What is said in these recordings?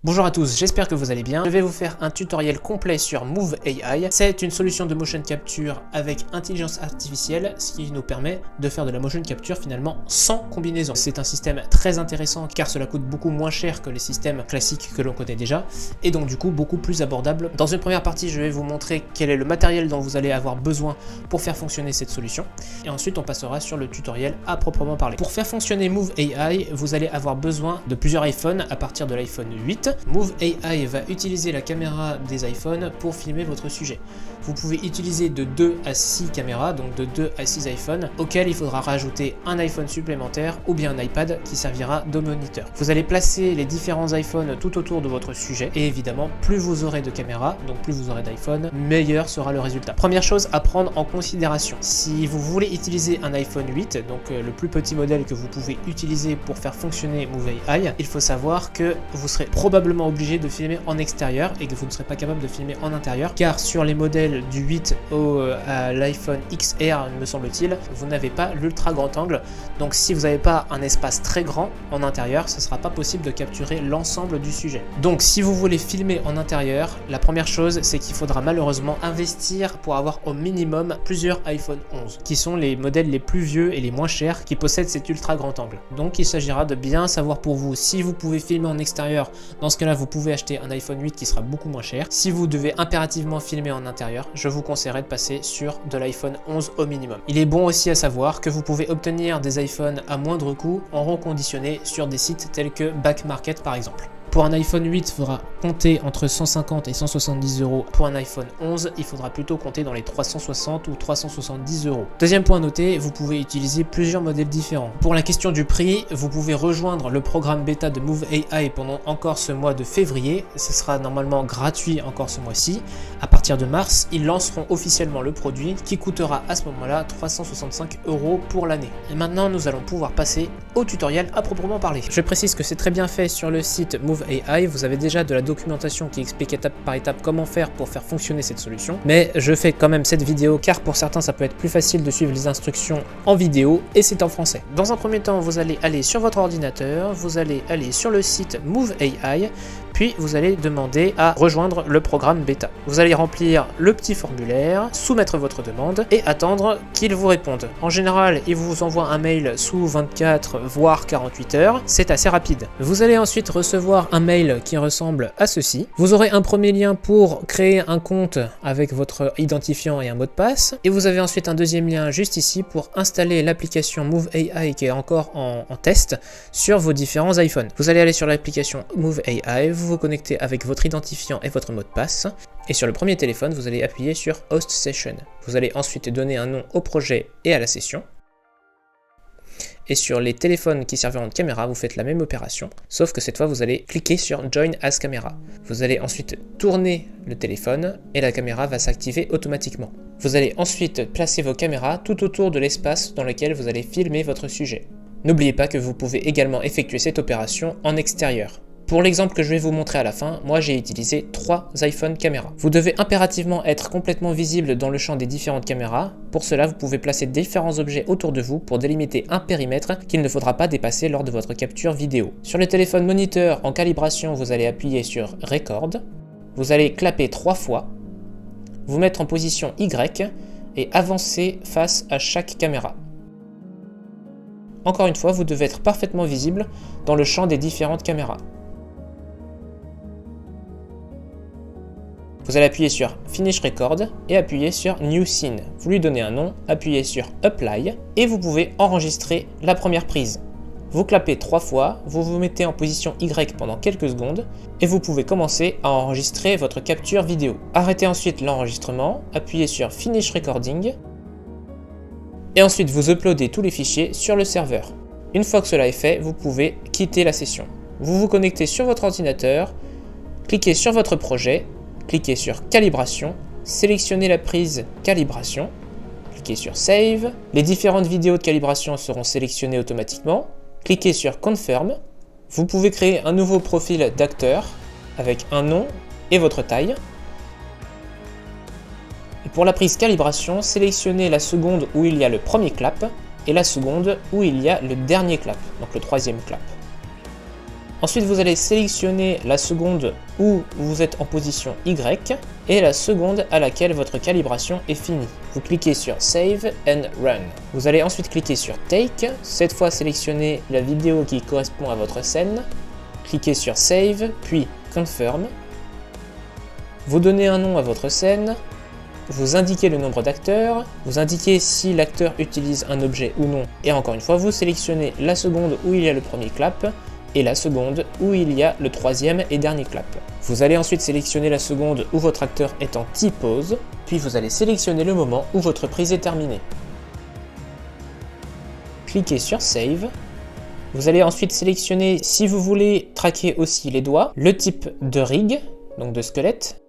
Bonjour à tous, j'espère que vous allez bien. Je vais vous faire un tutoriel complet sur Move AI. C'est une solution de motion capture avec intelligence artificielle, ce qui nous permet de faire de la motion capture finalement sans combinaison. C'est un système très intéressant car cela coûte beaucoup moins cher que les systèmes classiques que l'on connaît déjà et donc du coup beaucoup plus abordable. Dans une première partie, je vais vous montrer quel est le matériel dont vous allez avoir besoin pour faire fonctionner cette solution et ensuite on passera sur le tutoriel à proprement parler. Pour faire fonctionner Move AI, vous allez avoir besoin de plusieurs iPhones à partir de l'iPhone 8. Move AI va utiliser la caméra des iPhones pour filmer votre sujet. Vous pouvez utiliser de 2 à 6 caméras, donc de 2 à 6 iPhones, auxquels il faudra rajouter un iPhone supplémentaire ou bien un iPad qui servira de moniteur. Vous allez placer les différents iPhones tout autour de votre sujet et évidemment, plus vous aurez de caméras, donc plus vous aurez d'iPhone, meilleur sera le résultat. Première chose à prendre en considération, si vous voulez utiliser un iPhone 8, donc le plus petit modèle que vous pouvez utiliser pour faire fonctionner Move AI, il faut savoir que vous serez probablement obligé de filmer en extérieur et que vous ne serez pas capable de filmer en intérieur car sur les modèles du 8 à l'iPhone XR me semble-t-il, vous n'avez pas l'ultra grand angle, donc si vous n'avez pas un espace très grand en intérieur, ce ne sera pas possible de capturer l'ensemble du sujet. Donc si vous voulez filmer en intérieur, la première chose c'est qu'il faudra malheureusement investir pour avoir au minimum plusieurs iPhone 11 qui sont les modèles les plus vieux et les moins chers qui possèdent cet ultra grand angle. Donc il s'agira de bien savoir pour vous si vous pouvez filmer en extérieur. Dans ce cas-là, vous pouvez acheter un iPhone 8 qui sera beaucoup moins cher. Si vous devez impérativement filmer en intérieur, je vous conseillerais de passer sur de l'iPhone 11 au minimum. Il est bon aussi à savoir que vous pouvez obtenir des iPhones à moindre coût en reconditionné sur des sites tels que Back Market par exemple. Pour un iPhone 8, il faudra compter entre 150 et 170 euros. Pour un iPhone 11, il faudra plutôt compter dans les 360 ou 370 euros. Deuxième point à noter, vous pouvez utiliser plusieurs modèles différents. Pour la question du prix, vous pouvez rejoindre le programme bêta de Move AI pendant encore ce mois de février. Ce sera normalement gratuit encore ce mois-ci. À partir de mars, ils lanceront officiellement le produit qui coûtera à ce moment-là 365 euros pour l'année. Et maintenant, nous allons pouvoir passer au tutoriel à proprement parler. Je précise que c'est très bien fait sur le site Move AI, vous avez déjà de la documentation qui explique étape par étape comment faire pour faire fonctionner cette solution, mais je fais quand même cette vidéo car pour certains ça peut être plus facile de suivre les instructions en vidéo et c'est en français. Dans un premier temps, vous allez aller sur votre ordinateur, vous allez aller sur le site Move AI, puis vous allez demander à rejoindre le programme bêta. Vous allez remplir le petit formulaire, soumettre votre demande et attendre qu'il vous réponde. En général, il vous envoie un mail sous 24 voire 48 heures, c'est assez rapide. Vous allez ensuite recevoir un mail qui ressemble à ceci. Vous aurez un premier lien pour créer un compte avec votre identifiant et un mot de passe. Et vous avez ensuite un deuxième lien juste ici pour installer l'application Move AI qui est encore en test sur vos différents iPhones. Vous allez aller sur l'application Move AI, vous vous connectez avec votre identifiant et votre mot de passe. Et sur le premier téléphone, vous allez appuyer sur Host Session. Vous allez ensuite donner un nom au projet et à la session. Et sur les téléphones qui serviront de caméra, vous faites la même opération, sauf que cette fois vous allez cliquer sur Join as Camera. Vous allez ensuite tourner le téléphone et la caméra va s'activer automatiquement. Vous allez ensuite placer vos caméras tout autour de l'espace dans lequel vous allez filmer votre sujet. N'oubliez pas que vous pouvez également effectuer cette opération en extérieur. Pour l'exemple que je vais vous montrer à la fin, moi j'ai utilisé 3 iPhone caméras. Vous devez impérativement être complètement visible dans le champ des différentes caméras. Pour cela, vous pouvez placer différents objets autour de vous pour délimiter un périmètre qu'il ne faudra pas dépasser lors de votre capture vidéo. Sur le téléphone moniteur en calibration, vous allez appuyer sur Record. Vous allez clapper 3 fois, vous mettre en position Y et avancer face à chaque caméra. Encore une fois, vous devez être parfaitement visible dans le champ des différentes caméras. Vous allez appuyer sur Finish Record et appuyer sur New Scene. Vous lui donnez un nom, appuyez sur Apply et vous pouvez enregistrer la première prise. Vous clapez 3 fois, vous vous mettez en position Y pendant quelques secondes et vous pouvez commencer à enregistrer votre capture vidéo. Arrêtez ensuite l'enregistrement, appuyez sur Finish Recording et ensuite vous uploadez tous les fichiers sur le serveur. Une fois que cela est fait, vous pouvez quitter la session. Vous vous connectez sur votre ordinateur, cliquez sur votre projet, cliquez sur Calibration, sélectionnez la prise Calibration, cliquez sur Save, les différentes vidéos de calibration seront sélectionnées automatiquement, cliquez sur Confirm, vous pouvez créer un nouveau profil d'acteur avec un nom et votre taille. Et pour la prise Calibration, sélectionnez la seconde où il y a le premier clap et la seconde où il y a le dernier clap, donc le troisième clap. Ensuite, vous allez sélectionner la seconde où vous êtes en position Y et la seconde à laquelle votre calibration est finie. Vous cliquez sur Save and Run. Vous allez ensuite cliquer sur Take, cette fois sélectionnez la vidéo qui correspond à votre scène. Cliquez sur Save, puis Confirm. Vous donnez un nom à votre scène. Vous indiquez le nombre d'acteurs, vous indiquez si l'acteur utilise un objet ou non, et encore une fois, vous sélectionnez la seconde où il y a le premier clap, et la seconde où il y a le troisième et dernier clap. Vous allez ensuite sélectionner la seconde où votre acteur est en T-pose, puis vous allez sélectionner le moment où votre prise est terminée. Cliquez sur Save. Vous allez ensuite sélectionner si vous voulez traquer aussi les doigts, le type de rig, donc de squelette.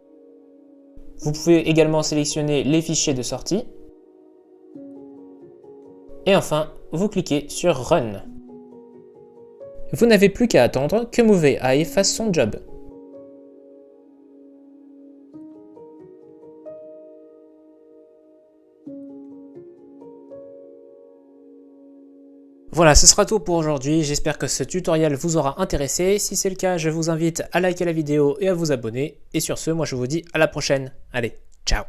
Vous pouvez également sélectionner les fichiers de sortie. Et enfin, vous cliquez sur Run. Vous n'avez plus qu'à attendre que Move AI fasse son job. Voilà, ce sera tout pour aujourd'hui. J'espère que ce tutoriel vous aura intéressé. Si c'est le cas, je vous invite à liker la vidéo et à vous abonner. Et sur ce, moi je vous dis à la prochaine. Allez, ciao!